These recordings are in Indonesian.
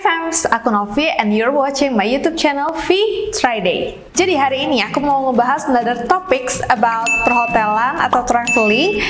fams, aku Novi and you're watching my YouTube channel V Friday. Jadi hari ini aku mau ngebahas another topics about perhotelan atau traveling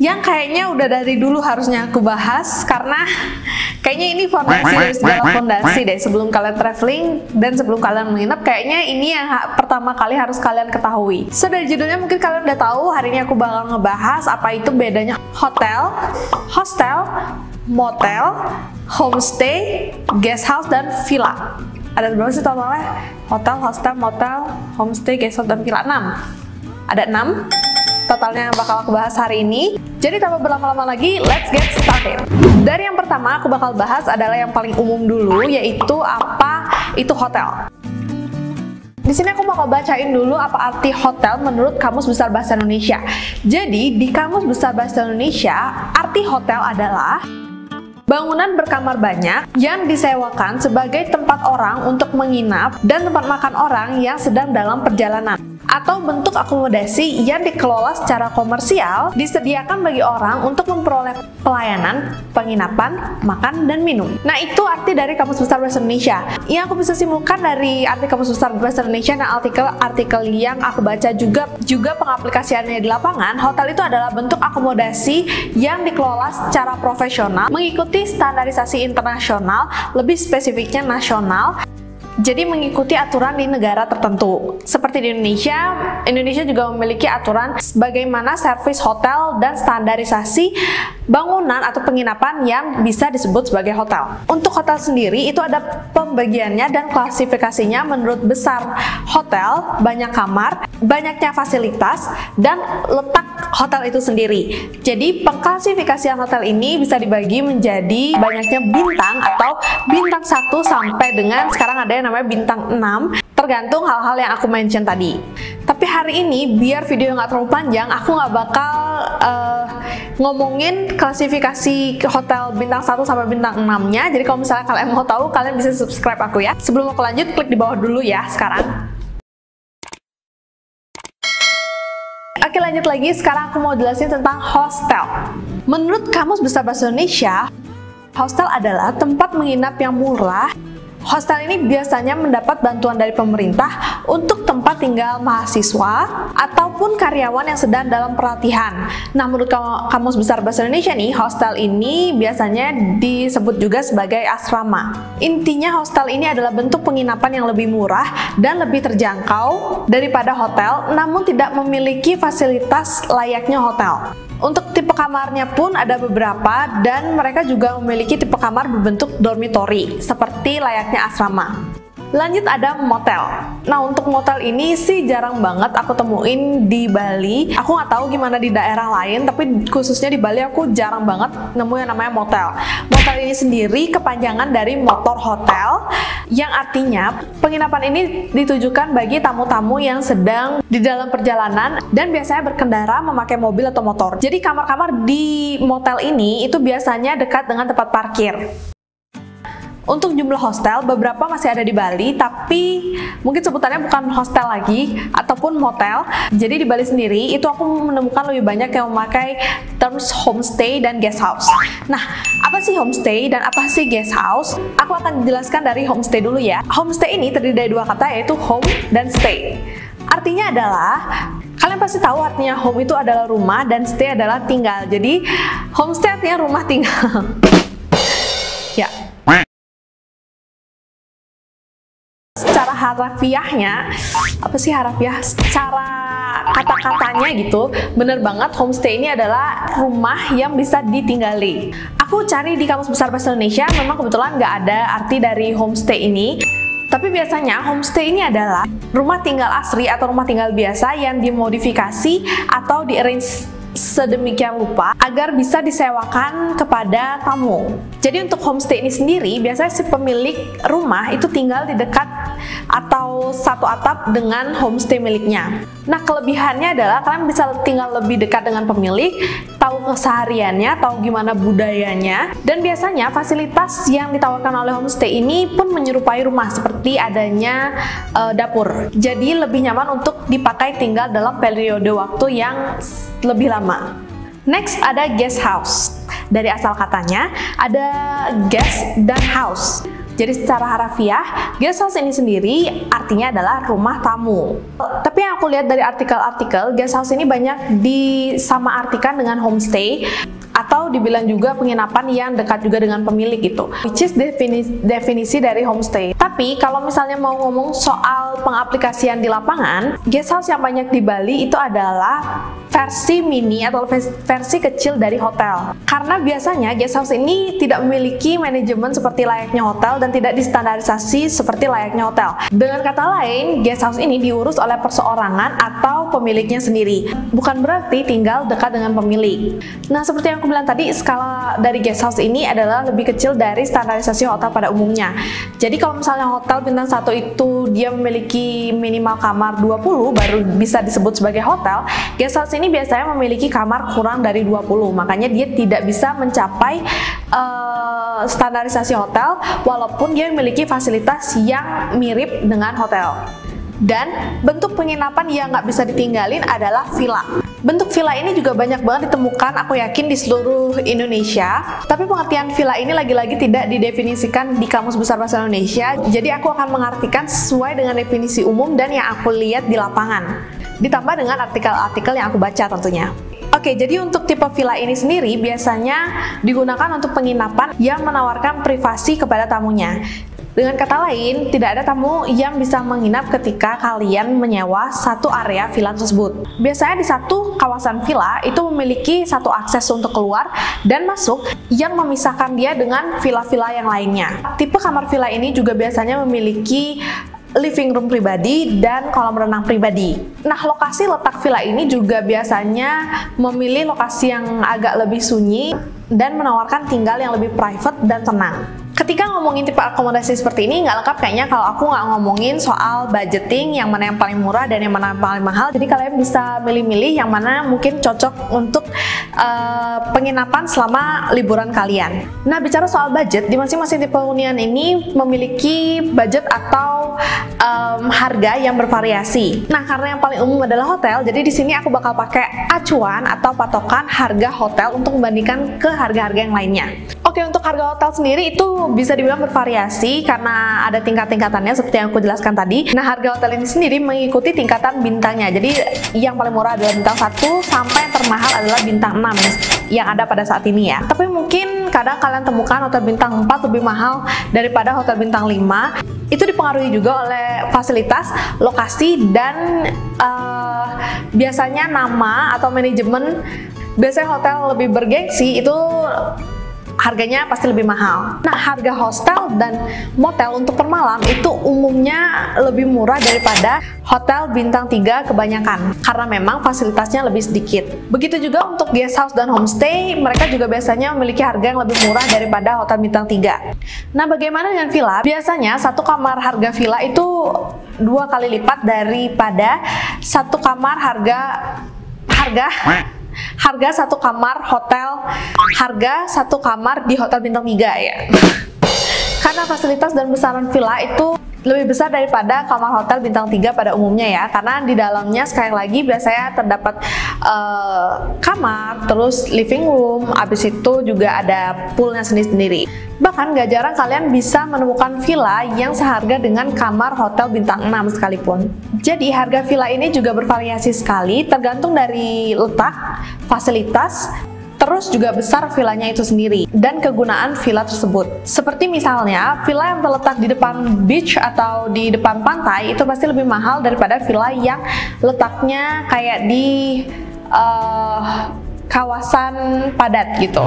yang kayaknya udah dari dulu harusnya aku bahas karena kayaknya ini fondasi dari segala fondasi deh. Sebelum kalian traveling dan sebelum kalian menginap, kayaknya ini yang pertama kali harus kalian ketahui. So dari judulnya mungkin kalian udah tahu, hari ini aku bakal ngebahas apa itu bedanya hotel, hostel, motel, homestay, guest house, dan villa. Ada berapa sih totalnya? Hotel, hostel, motel, homestay, guest house, dan villa. 6. Ada 6 totalnya yang bakal aku bahas hari ini. Jadi tanpa berlama-lama lagi, let's get started. Dari yang pertama aku bakal bahas adalah yang paling umum dulu, yaitu apa itu hotel. Di sini aku bakal bacain dulu apa arti hotel menurut Kamus Besar Bahasa Indonesia. Jadi di Kamus Besar Bahasa Indonesia, arti hotel adalah bangunan berkamar banyak yang disewakan sebagai tempat orang untuk menginap dan tempat makan orang yang sedang dalam perjalanan, atau bentuk akomodasi yang dikelola secara komersial disediakan bagi orang untuk memperoleh pelayanan, penginapan, makan, dan minum. Nah, itu arti dari Kamus Besar Bahasa Indonesia. Yang aku bisa simpulkan dari arti Kamus Besar Bahasa Indonesia dan artikel yang aku baca juga pengaplikasiannya di lapangan, hotel itu adalah bentuk akomodasi yang dikelola secara profesional, mengikuti standarisasi internasional, lebih spesifiknya nasional. Jadi mengikuti aturan di negara tertentu. Seperti di Indonesia juga memiliki aturan bagaimana servis hotel dan standarisasi bangunan atau penginapan yang bisa disebut sebagai hotel. Untuk hotel sendiri itu ada pembagiannya dan klasifikasinya menurut besar hotel, banyak kamar, banyaknya fasilitas, dan letak hotel itu sendiri. Jadi pengklasifikasian hotel ini bisa dibagi menjadi banyaknya bintang atau bintang 1 sampai dengan sekarang ada yang namanya bintang 6, tergantung hal-hal yang aku mention tadi. Tapi hari ini biar video nggak terlalu panjang, aku nggak bakal ngomongin klasifikasi hotel bintang 1 sampai bintang 6-nya. Jadi kalau misalnya kalian mau tahu, kalian bisa subscribe aku ya. Sebelum aku lanjut, klik di bawah dulu ya sekarang. Oke, lanjut lagi. Sekarang aku mau jelasin tentang hostel. Menurut Kamus Besar Bahasa Indonesia, hostel adalah tempat menginap yang murah. Hostel ini biasanya mendapat bantuan dari pemerintah untuk tempat tinggal mahasiswa ataupun karyawan yang sedang dalam pelatihan. Nah, menurut Kamus Besar Bahasa Indonesia nih, hostel ini biasanya disebut juga sebagai asrama. Intinya hostel ini adalah bentuk penginapan yang lebih murah dan lebih terjangkau daripada hotel, namun tidak memiliki fasilitas layaknya hotel. Untuk tipe kamarnya pun ada beberapa, dan mereka juga memiliki tipe kamar berbentuk dormitory seperti layaknya asrama. Lanjut ada motel. Nah, untuk motel ini sih jarang banget aku temuin di Bali. Aku nggak tahu gimana di daerah lain, tapi khususnya di Bali aku jarang banget nemu yang namanya motel. Motel ini sendiri kepanjangan dari motor hotel, yang artinya penginapan ini ditujukan bagi tamu-tamu yang sedang di dalam perjalanan dan biasanya berkendara memakai mobil atau motor. Jadi kamar-kamar di motel ini itu biasanya dekat dengan tempat parkir. Untuk jumlah hostel, beberapa masih ada di Bali, tapi mungkin sebutannya bukan hostel lagi, ataupun motel. Jadi di Bali sendiri, itu aku menemukan lebih banyak yang memakai terms homestay dan guest house. Nah, apa sih homestay dan apa sih guest house? Aku akan jelaskan dari homestay dulu ya. Homestay ini terdiri dari dua kata, yaitu home dan stay. Artinya adalah, kalian pasti tahu artinya home itu adalah rumah dan stay adalah tinggal. Jadi, homestay artinya rumah tinggal. Ya. Secara harafiahnya, apa sih harafiah? Secara kata-katanya gitu, bener banget homestay ini adalah rumah yang bisa ditinggali. Aku cari di Kamus Besar Bahasa Indonesia, memang kebetulan nggak ada arti dari homestay ini. Tapi biasanya homestay ini adalah rumah tinggal asri atau rumah tinggal biasa yang dimodifikasi atau di-arrange sedemikian rupa agar bisa disewakan kepada tamu. Jadi untuk homestay ini sendiri, biasanya si pemilik rumah itu tinggal di dekat atau satu atap dengan homestay miliknya. Nah, kelebihannya adalah kalian bisa tinggal lebih dekat dengan pemilik, tahu kesehariannya, tahu gimana budayanya, dan biasanya fasilitas yang ditawarkan oleh homestay ini pun menyerupai rumah, seperti adanya dapur. Jadi lebih nyaman untuk dipakai tinggal dalam periode waktu yang lebih lama. Next ada guest house. Dari asal katanya ada guest dan house. Jadi secara harafiah, guest house ini sendiri artinya adalah rumah tamu. Tapi yang aku lihat dari artikel-artikel, guest house ini banyak disamaartikan dengan homestay, atau dibilang juga penginapan yang dekat juga dengan pemilik gitu, which is definisi dari homestay. Tapi kalau misalnya mau ngomong soal pengaplikasian di lapangan, guest house yang banyak di Bali itu adalah versi mini atau versi kecil dari hotel. Karena biasanya guest house ini tidak memiliki manajemen seperti layaknya hotel dan tidak distandarisasi seperti layaknya hotel. Dengan kata lain, guest house ini diurus oleh perseorangan atau pemiliknya sendiri. Bukan berarti tinggal dekat dengan pemilik. Nah, seperti yang aku bilang tadi, skala dari guest house ini adalah lebih kecil dari standarisasi hotel pada umumnya. Jadi kalau misalnya hotel bintang 1 itu dia memiliki minimal kamar 20 baru bisa disebut sebagai hotel, guest house ini biasanya memiliki kamar kurang dari 20, makanya dia tidak bisa mencapai standarisasi hotel walaupun dia memiliki fasilitas yang mirip dengan hotel. Dan bentuk penginapan yang nggak bisa ditinggalin adalah villa. Bentuk villa ini juga banyak banget ditemukan, aku yakin, di seluruh Indonesia. Tapi pengertian villa ini lagi-lagi tidak didefinisikan di Kamus Besar Bahasa Indonesia. Jadi aku akan mengartikan sesuai dengan definisi umum dan yang aku lihat di lapangan, ditambah dengan artikel-artikel yang aku baca tentunya. Oke, jadi untuk tipe villa ini sendiri biasanya digunakan untuk penginapan yang menawarkan privasi kepada tamunya. Dengan kata lain, tidak ada tamu yang bisa menginap ketika kalian menyewa satu area villa tersebut. Biasanya di satu kawasan villa itu memiliki satu akses untuk keluar dan masuk yang memisahkan dia dengan villa-villa yang lainnya. Tipe kamar villa ini juga biasanya memiliki living room pribadi dan kolam renang pribadi. Nah, lokasi letak villa ini juga biasanya memilih lokasi yang agak lebih sunyi dan menawarkan tinggal yang lebih private dan tenang. Ketika ngomongin tipe akomodasi seperti ini nggak lengkap kayaknya kalau aku nggak ngomongin soal budgeting, yang mana yang paling murah dan yang mana yang paling mahal. Jadi kalian bisa milih-milih yang mana mungkin cocok untuk penginapan selama liburan kalian. Nah, bicara soal budget, di masing-masing tipe hunian ini memiliki budget atau harga yang bervariasi. Nah, karena yang paling umum adalah hotel, jadi di sini aku bakal pakai acuan atau patokan harga hotel untuk membandingkan ke harga-harga yang lainnya. Oke, untuk harga hotel sendiri itu bisa dibilang bervariasi karena ada tingkat-tingkatannya seperti yang aku jelaskan tadi. Nah, harga hotel ini sendiri mengikuti tingkatan bintangnya. Jadi yang paling murah adalah bintang 1 sampai yang termahal adalah bintang 6 yang ada pada saat ini ya. Tapi mungkin kadang kalian temukan hotel bintang 4 lebih mahal daripada hotel bintang 5. Itu dipengaruhi juga oleh fasilitas, lokasi, dan biasanya nama atau manajemen. Biasanya hotel lebih bergengsi itu harganya pasti lebih mahal. Nah, harga hostel dan motel untuk per malam itu umumnya lebih murah daripada hotel bintang 3 kebanyakan, karena memang fasilitasnya lebih sedikit. Begitu juga untuk guest house dan homestay, mereka juga biasanya memiliki harga yang lebih murah daripada hotel bintang 3. Nah, bagaimana dengan villa? Biasanya satu kamar harga villa itu 2 kali lipat daripada satu kamar harga satu kamar hotel, harga satu kamar di hotel bintang 3 ya. Karena fasilitas dan besaran villa itu lebih besar daripada kamar hotel bintang 3 pada umumnya ya, karena di dalamnya sekali lagi biasanya terdapat kamar, terus living room, habis itu juga ada poolnya sendiri-sendiri. Bahkan gak jarang kalian bisa menemukan villa yang seharga dengan kamar hotel bintang 6 sekalipun. Jadi harga villa ini juga bervariasi sekali tergantung dari letak, fasilitas, terus juga besar villanya itu sendiri dan kegunaan villa tersebut. Seperti misalnya villa yang terletak di depan beach atau di depan pantai itu pasti lebih mahal daripada villa yang letaknya kayak di kawasan padat gitu.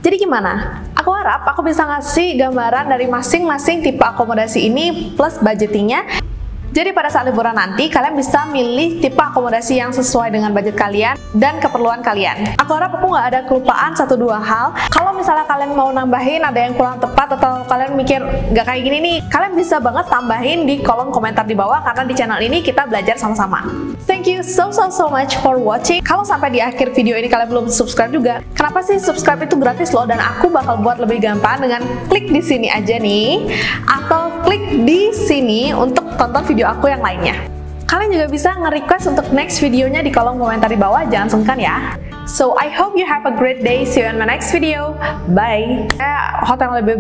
Jadi gimana? Aku harap aku bisa ngasih gambaran dari masing-masing tipe akomodasi ini plus budgetingnya. Jadi pada saat liburan nanti, kalian bisa milih tipe akomodasi yang sesuai dengan budget kalian dan keperluan kalian. Aku harap aku nggak ada kelupaan 1-2 hal. Kalau misalnya kalian mau nambahin, ada yang kurang tepat, atau kalian mikir nggak kayak gini nih, kalian bisa banget tambahin di kolom komentar di bawah, karena di channel ini kita belajar sama-sama. Thank you so much for watching. Kalau sampai di akhir video ini kalian belum subscribe juga, kenapa sih? Subscribe itu gratis loh, dan aku bakal buat lebih gampang dengan klik di sini aja nih, atau klik di sini untuk tonton video aku yang lainnya. Kalian juga bisa nge-request untuk next videonya di kolom komentar di bawah, jangan sungkan ya. So I hope you have a great day. See you in my next video. Bye. Hotel lebih